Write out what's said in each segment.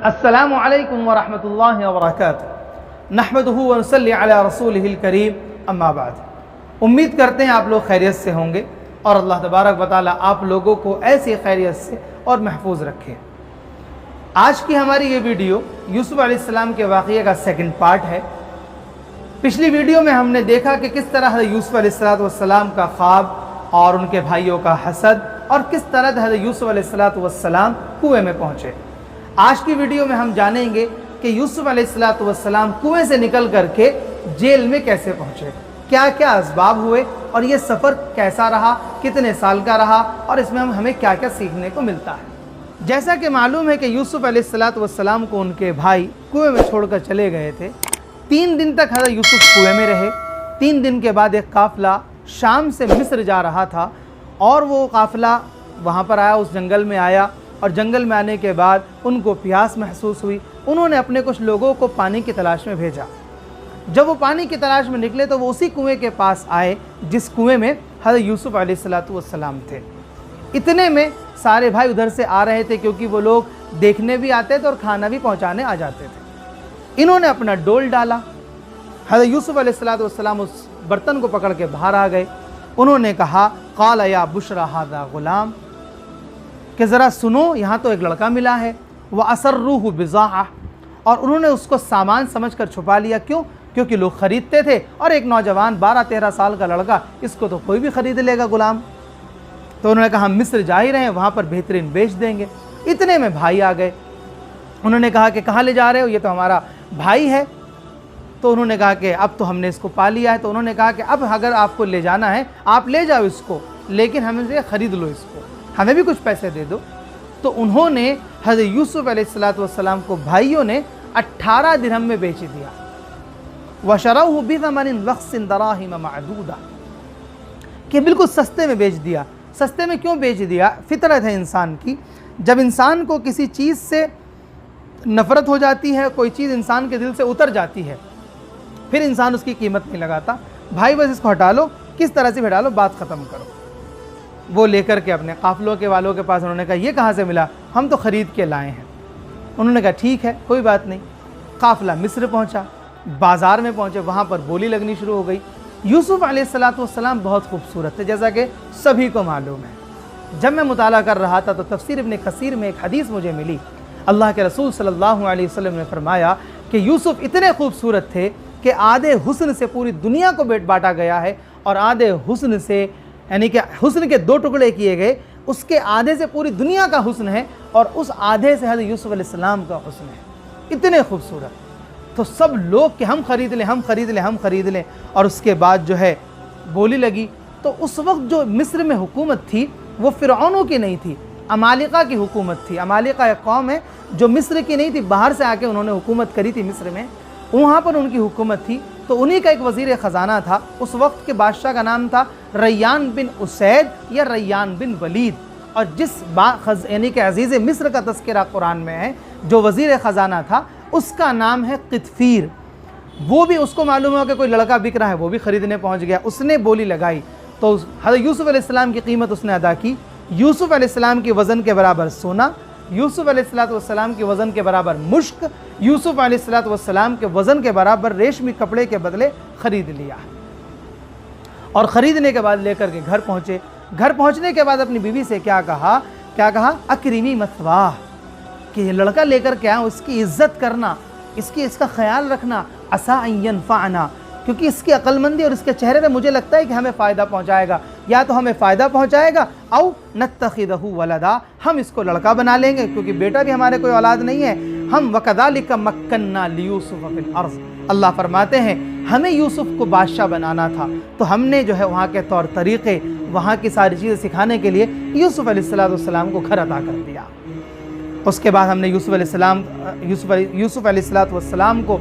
अस्सलामु अलैकुम व रहमतुल्लाहि व बरकातुहू नहमदुहु व नसल्ली अला रसूलिहिल करीम अम्मा बाद। उम्मीद करते हैं आप लोग खैरियत से होंगे और अल्लाह तबारक व तआला आप लोगों को ऐसी खैरियत से और महफूज रखे। आज की हमारी ये वीडियो यूसुफ अलैहिस्सलाम के वाक़ये का सेकंड पार्ट है। पिछली वीडियो में हमने देखा कि किस तरह हज़रत यूसुफ अलैहिस्सलाम का ख्वाब और उनके भाइयों का हसद और किस तरह हज़रत यूसुफ अलैहिस्सलाम कुएं में पहुँचे। आज की वीडियो में हम जानेंगे कि यूसुफ अलैहिस्सलाम कुएं से निकल करके जेल में कैसे पहुँचे, क्या क्या असबाब हुए और ये सफ़र कैसा रहा, कितने साल का रहा और इसमें हमें क्या क्या सीखने को मिलता है। जैसा कि मालूम है कि यूसुफ अलैहिस्सलाम को उनके भाई कुएं में छोड़कर चले गए थे। 3 दिन तक हज़रत यूसुफ कुएं में रहे। 3 दिन के बाद एक काफ़िला शाम से मिस्र जा रहा था और वो काफ़िला वहाँ पर आया, उस जंगल में आया और जंगल में आने के बाद उनको प्यास महसूस हुई। उन्होंने अपने कुछ लोगों को पानी की तलाश में भेजा। जब वो पानी की तलाश में निकले तो वो उसी कुएं के पास आए जिस कुएं में हज़रत यूसुफ अलैहिस्सलाम थे। इतने में सारे भाई उधर से आ रहे थे क्योंकि वो लोग देखने भी आते थे और खाना भी पहुंचाने आ जाते थे। इन्होंने अपना डोल डाला। हज़रत यूसुफ अलैहिस्सलाम उस बर्तन को पकड़ के बाहर आ गए। उन्होंने कहा क़ाल या बुशरा हाज़ा ग़ुलाम, कि ज़रा सुनो, यहाँ तो एक लड़का मिला है। वह असर्रूहु बिज़ाअह, और उन्होंने उसको सामान समझकर छुपा लिया। क्यों? क्योंकि लोग ख़रीदते थे और एक नौजवान 12-13 साल का लड़का, इसको तो कोई भी ख़रीद लेगा गुलाम। तो उन्होंने कहा हम मिस्र जा ही रहे हैं, वहाँ पर बेहतरीन बेच देंगे। इतने में भाई आ गए। उन्होंने कहा कि कहाँ ले जा रहे हो, ये तो हमारा भाई है। तो उन्होंने कहा कि अब तो हमने इसको पा लिया है। तो उन्होंने कहा कि अब अगर आपको ले जाना है आप ले जाओ इसको, लेकिन हमें से ख़रीद लो इसको, हमें भी कुछ पैसे दे दो। तो उन्होंने हज़रत यूसुफ अलैहिस्सलाम को भाइयों ने 18 दिरहम में बेच दिया। वशरऊहु बिथमनिन बख्सिन दराहिम मअदूदा, कि बिल्कुल सस्ते में बेच दिया। सस्ते में क्यों बेच दिया? फितरत है इंसान की, जब इंसान को किसी चीज़ से नफ़रत हो जाती है, कोई चीज़ इंसान के दिल से उतर जाती है, फिर इंसान उसकी कीमत नहीं लगाता। भाई बस इसको हटा लो, किस तरह से भी हटा लो, बात ख़त्म करो। वो लेकर के अपने काफ़िलों के वालों के पास उन्होंने कहा ये कहाँ से मिला? हम तो ख़रीद के लाए हैं। उन्होंने कहा ठीक है, कोई बात नहीं। काफ़िला मिस्र पहुँचा, बाज़ार में पहुँचे, वहाँ पर बोली लगनी शुरू हो गई। यूसुफ अलैहिस्सलाम बहुत खूबसूरत थे, जैसा कि सभी को मालूम है। जब मैं मुताला कर रहा था तो तफसीर इब्न कसीर में एक हदीस मुझे मिली। अल्लाह के रसूल सल्लल्लाहु अलैहि वसल्लम ने फरमाया कि यूसुफ इतने खूबसूरत थे कि आधे हुस्न से पूरी दुनिया को बांटा गया है और आधे हुस्न से, यानी कि हुस्न के 2 टुकड़े किए गए, उसके आधे से पूरी दुनिया का हुस्न है और उस आधे से हज़रत यूसुफ अलैहिस्सलाम का हुस्न है। इतने खूबसूरत। तो सब लोग कि हम ख़रीद लें, हम ख़रीद लें, हम ख़रीद लें। और उसके बाद जो है बोली लगी। तो उस वक्त जो मिस्र में हुकूमत थी वो फ़िरऔनों की नहीं थी, अमालिका की हुकूमत थी। अमालिका एक कौम है जो मिस्र की नहीं थी, बाहर से आके उन्होंने हुकूमत करी थी मिस्र में, वहाँ पर उनकी हुकूमत थी। तो उन्हीं का एक वज़ीर ख़ज़ाना था। उस वक्त के बादशाह का नाम था रैयान बिन उसैद या रैयान बिन वलीद। और जिस यानी कि अज़ीज़ मिस्र का तज़किरा कुरान में है, जो वज़ीर ख़ज़ाना था उसका नाम है क़ितफ़ीर। वो भी, उसको मालूम हो कि कोई लड़का बिक रहा है, वो भी ख़रीदने पहुँच गया। उसने बोली लगाई तो हज़रत यूसुफ अलैहिस्सलाम की कीमत उसने अदा की। यूसुफ अलैहिस्सलाम के वज़न के बराबर सोना, यूसुफ अलैहिस्सलाम के वज़न के बराबर मुश्क, यूसुफ अलैहिस्सलाम के वज़न के बराबर रेशमी कपड़े के बदले ख़रीद लिया। और ख़रीदने के बाद लेकर के घर पहुँचे। घर पहुँचने के बाद अपनी बीवी से क्या कहा? अकरीमी मथवाह, कि ये लड़का लेकर के आया, उसकी इज़्ज़त करना, इसका ख़याल रखना। असा अन यनफ़अना, क्योंकि इसकी अक्लमंदी और इसके चेहरे पे मुझे लगता है कि हमें फ़ायदा पहुँचाएगा। या तो हमें फ़ायदा पहुँचाएगा, औ नत्तख़िज़हु वलदा, हम इसको लड़का बना लेंगे क्योंकि बेटा भी हमारे कोई औलाद नहीं है। हम वकज़ालिका मक्कन्ना लियूसुफ़ फ़िल अर्ज़, अल्लाह फरमाते हैं हमें यूसुफ को बादशाह बनाना था, तो हमने जो है वहाँ के तौर तरीक़े, वहाँ की सारी चीज़ें सिखाने के लिए यूसुफ अलैहिस्सलाम को घर अता कर दिया। उसके बाद हमने यूसुफ अलैहिस्सलाम को,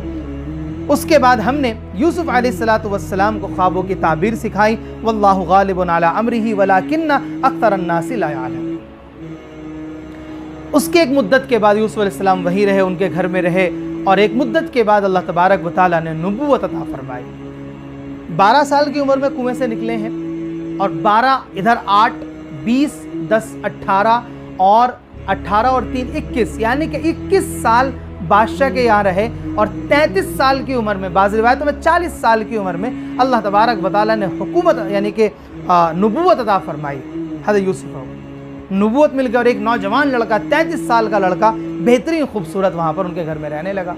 उसके बाद हमने यूसुफ अलैहिस्सलाम को ख्वाबों की ताबीर सिखाई। वल्लाहु गालिबुन अला अम्रिही वलाकिन्ना अक्सरन नासी ला यअलम। उसके एक मुद्दत के बाद यूसुफ अलैहिस्सलाम वहीं रहे, उनके घर में रहे। और एक मुद्दत के बाद अल्लाह तबारक व तआला ने नबूवत अता फरमाई। 12 साल की उम्र में कुएं से निकले हैं और 12 इधर 8, 20, 10, 18 और 18 और 3 21, यानी کہ 21 साल बादशाह के यहाँ रहे और 33 साल की उम्र में, बाज़ रिवायतों में 40 साल की उम्र में अल्लाह तबारक व तआला ने हुकूमत यानी कि नबूवत अता फरमाई हज़रत यूसुफ को। नबूवत मिल गई और एक नौजवान लड़का 33 साल का लड़का बेहतरीन खूबसूरत वहाँ पर उनके घर में रहने लगा।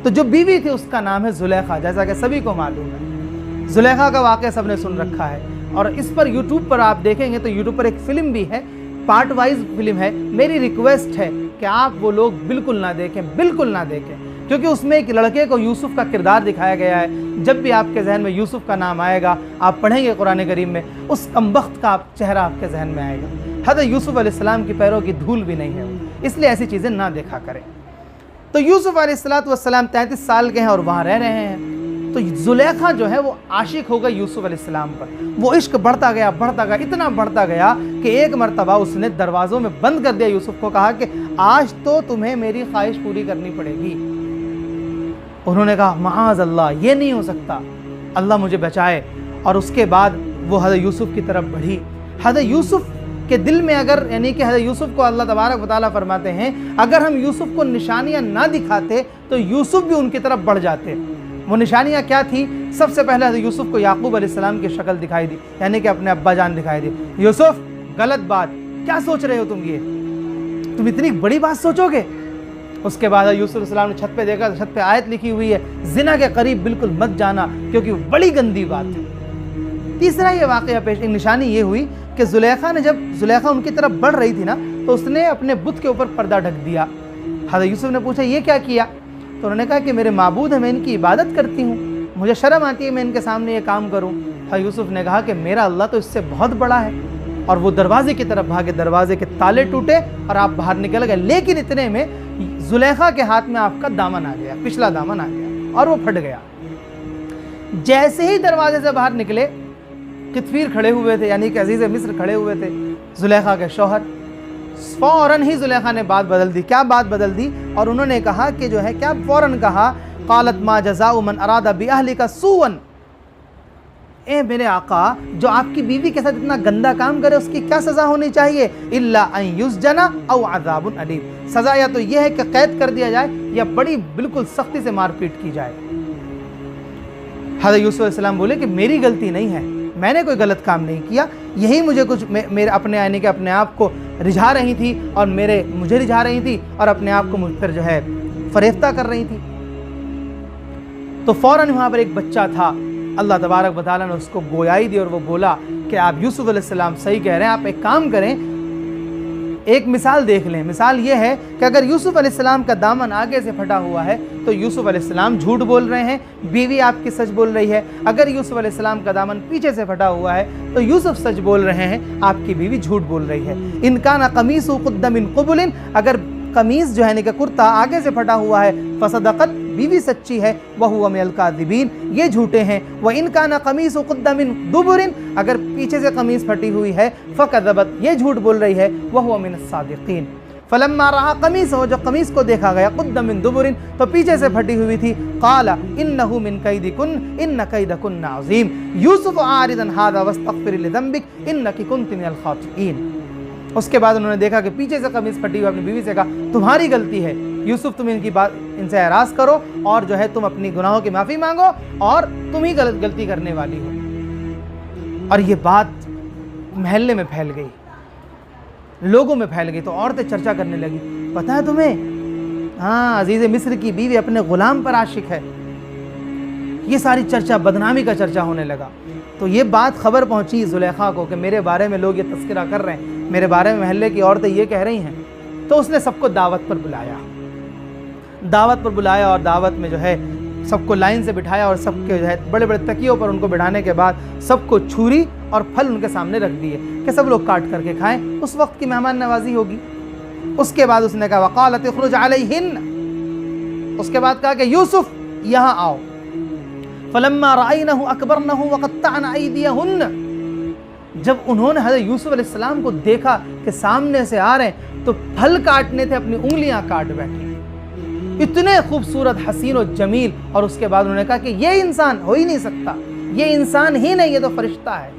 तो जो बीवी थी उसका नाम है जुलेखा, जैसा कि सभी को मालूम है। जुलेखा का वाक़या सबने सुन रखा है और इस पर यूट्यूब पर आप देखेंगे तो यूट्यूब पर एक फ़िल्म भी है, पार्ट वाइज फिल्म है। मेरी रिक्वेस्ट है कि आप वो लोग बिल्कुल ना देखें, बिल्कुल ना देखें, क्योंकि उसमें एक लड़के को यूसुफ का किरदार दिखाया गया है। जब भी आपके जहन में यूसुफ का नाम आएगा, आप पढ़ेंगे कुरान करीम में, उस कमबख्त का चेहरा आपके जहन में आएगा। हज़रत यूसुफ अलैहिस्सलाम की पैरों की धूल भी नहीं है, इसलिए ऐसी चीज़ें ना देखा करें। तो यूसुफ अलैहिस्सलाम 33 साल के हैं और वहाँ रह रहे हैं। तो जुलेखा जो है वो आशिक हो गई यूसुफ अलैहिस्सलाम पर। वो इश्क बढ़ता गया, इतना बढ़ता गया कि एक मरतबा उसने दरवाज़ों में बंद कर दिया यूसुफ को, कहा कि आज तो तुम्हें मेरी ख्वाहिश पूरी करनी पड़ेगी। उन्होंने कहा माज़ अल्लाह, ये नहीं हो सकता, अल्लाह मुझे बचाए। और उसके बाद वो हज़रत यूसुफ की तरफ बढ़ी। हज़रत यूसुफ के दिल में अगर, यानी कि हज़रत यूसुफ को अल्लाह तबारक व तआला फरमाते हैं, अगर हम यूसुफ को निशानियाँ ना दिखाते तो यूसुफ भी उनकी तरफ बढ़ जाते। वो निशानियाँ क्या थी? सबसे पहले हज़रत यूसुफ को याकूब अलैहिस्सलाम की शक्ल दिखाई दी, यानी कि अपने अब्बा जान दिखाई दी। यूसुफ, गलत बात, क्या सोच रहे हो तुम? ये तुम इतनी बड़ी बात सोचोगे? उसके बाद यूसुफ अलैहिस्सलाम ने छत पे देखा, छत पे आयत लिखी हुई है, जिना के करीब बिल्कुल मत जाना क्योंकि वो बड़ी गंदी बात है। तीसरा ये वाक़या पेश, एक निशानी ये हुई कि जब जुलेखा उनकी तरफ बढ़ रही थी ना, तो उसने अपने बुत के ऊपर पर्दा ढक दिया। हज़रत यूसुफ ने पूछा ये क्या किया? तो उन्होंने कहा कि मेरे माबूद है, मैं इनकी इबादत करती हूँ, मुझे शर्म आती है मैं इनके सामने ये काम करूँ। हज़रत यूसुफ ने कहा कि मेरा अल्लाह तो इससे बहुत बड़ा है। और वो दरवाजे की तरफ भागे, दरवाजे के ताले टूटे और आप बाहर निकल गए। लेकिन इतने में जुलेखा के हाथ में आपका दामन आ गया, पिछला दामन आ गया और वो फट गया। जैसे ही दरवाजे से बाहर निकले, कितफीर खड़े हुए थे, यानी कि अजीज़ मिस्र खड़े हुए थे, जुलेखा के शौहर। फ़ौरन ही जुलेखा ने बात बदल दी। क्या बात बदल दी? और उन्होंने कहा कि जो है, क्या फ़ौरन कहा, क़ालत मा जज़ाउ मन अरादा बि अहलिका सूअन, ए मेरे आका, जो आपकी बीवी के साथ इतना गंदा काम करे उसकी क्या सज़ा होनी चाहिए? इल्ला अन युस्जना औ अज़ाबुन अलीम, सज़ा या तो यह है कि कैद कर दिया जाए या बड़ी बिल्कुल सख्ती से मारपीट की जाए। हज़रत यूसुफ अलैहिस्सलाम बोले कि मेरी गलती नहीं है, मैंने कोई गलत काम नहीं किया, यही मुझे कुछ मेरे अपने आने के अपने आप को रिझा रही थी और मुझे रिझा रही थी और अपने आप को मुझ पर जो है फरेफ्ता कर रही थी। तो फ़ौरन वहाँ पर एक बच्चा था, अल्लाह तबारक व तआला ने उसको गोयाई दी और वो बोला कि आप यूसुफ अलैहिस्सलाम सही कह रहे हैं, आप एक काम करें, एक मिसाल देख लें। मिसाल ये है कि अगर यूसुफ अलैहिस्सलाम का दामन आगे से फटा हुआ है तो यूसुफ अलैहिस्सलाम झूठ बोल रहे हैं, बीवी आपकी सच बोल रही है। अगर यूसुफ अलैहिस्सलाम का दामन पीछे से फटा हुआ है तो यूसुफ सच बोल रहे हैं, आपकी बीवी झूठ बोल रही है। इन काना कमीसु कुद्दा मिन क़ुबुलिन, अगर कमीज़ जो है कि कुर्ता आगे से फटा हुआ है, फसदक़त, बीवी सच्ची है, वहुवा मिनल काज़िबीन, ये झूठे हैं। व इन काना कमीसु कुद्दा मिन दुबुरिन, अगर पीछे से कमीज़ फटी हुई है, फ़कज़बत, ये झूठ बोल रही है, वहुवा मिनस सादिक़ीन। फलम्मा रहा कमीस हो, जो कमीज़ को देखा गया, कुद्दा मिन दुबुरिन, तो पीछे से फटी हुई थी, क़ाला इन्नहु मिन कैदिकुन इन्न कैदकुन्न अज़ीम यूसुफ आरिदन हाज़ा वस्तग़फ़िर लिज़ंबिक इन्नकी कुन्ति मिनल ख़ातिईन। उसके बाद उन्होंने देखा कि पीछे से कमीज़ फटी हुई, अपनी बीवी से कहा तुम्हारी गलती है यूसुफ, तुम इनसे एराज़ करो और जो है तुम अपनी गुनाहों की माफ़ी मांगो और तुम ही गलती करने वाली हो। और ये बात महल्ले में फैल गई, लोगों में फैल गई, तो औरतें चर्चा करने लगी, पता है तुम्हें, हाँ अजीज़ मिस्र की बीवी अपने ग़ुलाम पर आशिक है। ये सारी चर्चा, बदनामी का चर्चा होने लगा। तो ये बात खबर पहुंची जुलेखा को कि मेरे बारे में लोग ये तस्करा कर रहे हैं, मेरे बारे में महल्ले की औरतें ये कह रही हैं। तो उसने सबको दावत पर बुलाया और दावत में जो है सबको लाइन से बिठाया और सबके जो है बड़े बड़े तकियों पर उनको बिठाने के बाद सबको छुरी और फल उनके सामने रख दिए कि सब लोग काट करके खाएं, उस वक्त की मेहमान नवाजी होगी। उसके बाद उसने कहा वक़ालत इख़्रुज अलैहिन, उसके बाद कहा कि यूसुफ यहाँ आओ। फलम्मा रअयनहु अकबरनहु वक़त्तअन अयदियहुन्न, जब उन्होंने हज़रत यूसुफ अलैहिस्सलाम को देखा कि सामने से आ रहे हैं तो फल काटने थे, अपनी उंगलियां काट बैठी, इतने खूबसूरत, हसीन और जमील। और उसके बाद उन्होंने कहा कि ये इंसान हो ही नहीं सकता, ये इंसान ही नहीं, ये तो फरिश्ता है,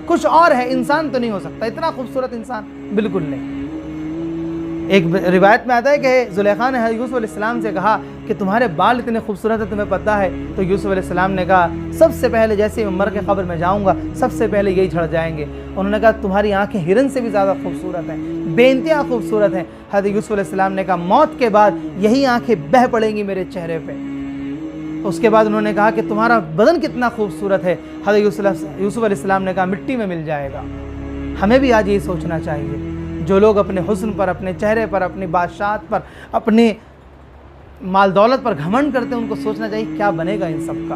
कुछ और है, इंसान तो नहीं हो सकता, इतना खूबसूरत इंसान बिल्कुल नहीं। ایک روایت میں آتا ہے کہ زلیخا نے یوسف علیہ السلام سے کہا کہ تمہارے بال اتنے خوبصورت ہیں تمہیں پتہ ہے؟ تو یوسف علیہ السلام نے کہا سب سے پہلے جیسے عمر کے قبر میں جاؤں گا سب سے پہلے یہی جھڑ جائیں گے۔ انہوں نے کہا تمہاری آنکھیں ہرن سے بھی زیادہ خوبصورت ہیں، بے انتہا خوبصورت ہیں۔ حضرت یوسف علیہ السلام نے کہا موت کے بعد یہی آنکھیں بہہ پڑیں گی میرے چہرے پہ۔ اس کے بعد انہوں نے کہا کہ تمہارا بدن کتنا خوبصورت ہے۔ حضرت یوسف علیہ السلام نے کہا مٹی میں مل جائے گا۔ ہمیں بھی آج یہی سوچنا چاہیے، جو لوگ اپنے حسن پر، اپنے چہرے پر، اپنی بادشاہت پر، اپنے مال دولت پر گھمنڈ کرتے ہیں، ان کو سوچنا چاہیے کیا بنے گا ان سب کا۔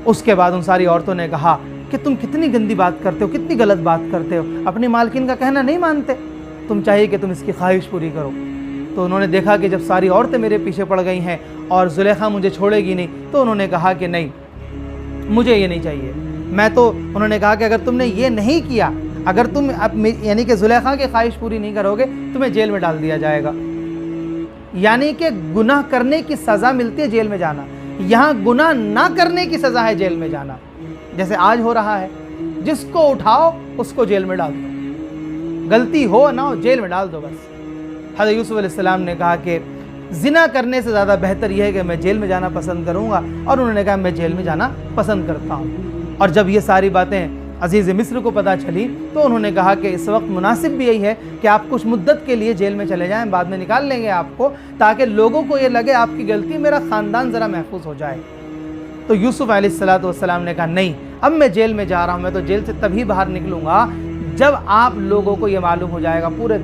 اس کے بعد ان ساری عورتوں نے کہا کہ تم کتنی گندی بات کرتے ہو، کتنی غلط بات کرتے ہو، اپنی مالکین کا کہنا نہیں مانتے، تم چاہیے کہ تم اس کی خواہش پوری کرو۔ تو انہوں نے دیکھا کہ جب ساری عورتیں میرے پیچھے پڑ گئی ہیں اور زلیخا مجھے چھوڑے گی نہیں، تو انہوں نے کہا کہ نہیں، مجھے یہ نہیں چاہیے۔ انہوں نے کہا کہ اگر تم نے یہ نہیں کیا، اگر تم یعنی کہ زلیخا کی خواہش پوری نہیں کرو گے، تمہیں جیل میں ڈال دیا جائے گا۔ یعنی کہ گناہ کرنے کی سزا ملتی ہے جیل میں جانا، یہاں گناہ نہ کرنے کی سزا ہے جیل میں جانا، جیسے آج ہو رہا ہے، جس کو اٹھاؤ اس کو جیل میں ڈال دو، غلطی ہو نہ ہو جیل میں ڈال دو بس۔ حضرت یوسف علیہ السلام نے کہا کہ زنا کرنے سے زیادہ بہتر یہ ہے کہ میں جیل میں جانا پسند کروں گا، اور انہوں نے کہا میں جیل میں جانا پسند کرتا ہوں۔ اور جب یہ ساری باتیں عزیز مصر کو پتہ چلی تو انہوں نے کہا کہ اس وقت مناسب بھی یہی ہے کہ آپ کچھ مدت کے لیے جیل میں چلے جائیں، بعد میں نکال لیں گے آپ کو، تاکہ لوگوں کو یہ لگے آپ کی غلطی، میرا خاندان ذرا محفوظ ہو جائے۔ تو یوسف علیہ السلام نے کہا نہیں، اب میں جیل میں جا رہا ہوں، میں تو جیل سے تبھی باہر نکلوں گا جب آپ لوگوں کو یہ معلوم ہو جائے گا، پورے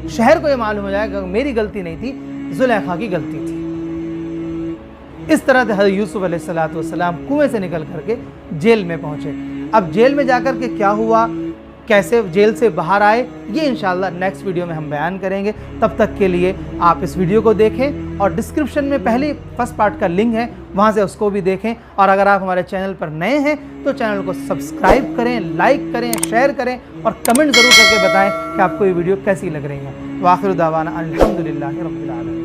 شہر کو یہ معلوم ہو جائے گا کہ میری غلطی نہیں تھی، زلیخا کی غلطی تھی۔ اس طرح سے حضرت یوسف علیہ السلام کنویں سے نکل کر کے جیل میں پہنچے۔ اب جیل میں جا کر کے کیا ہوا، کیسے جیل سے باہر آئے، یہ انشاءاللہ نیکسٹ ویڈیو میں ہم بیان کریں گے۔ تب تک کے لیے آپ اس ویڈیو کو دیکھیں، اور ڈسکرپشن میں پہلی فرسٹ پارٹ کا لنک ہے، وہاں سے اس کو بھی دیکھیں۔ اور اگر آپ ہمارے چینل پر نئے ہیں تو چینل کو سبسکرائب کریں، لائک کریں، شیئر کریں، اور کمنٹ ضرور کر کے بتائیں کہ آپ کو یہ ویڈیو کیسی لگ رہی ہے۔ وآخر دعوانا الحمدللہ رب العالمین۔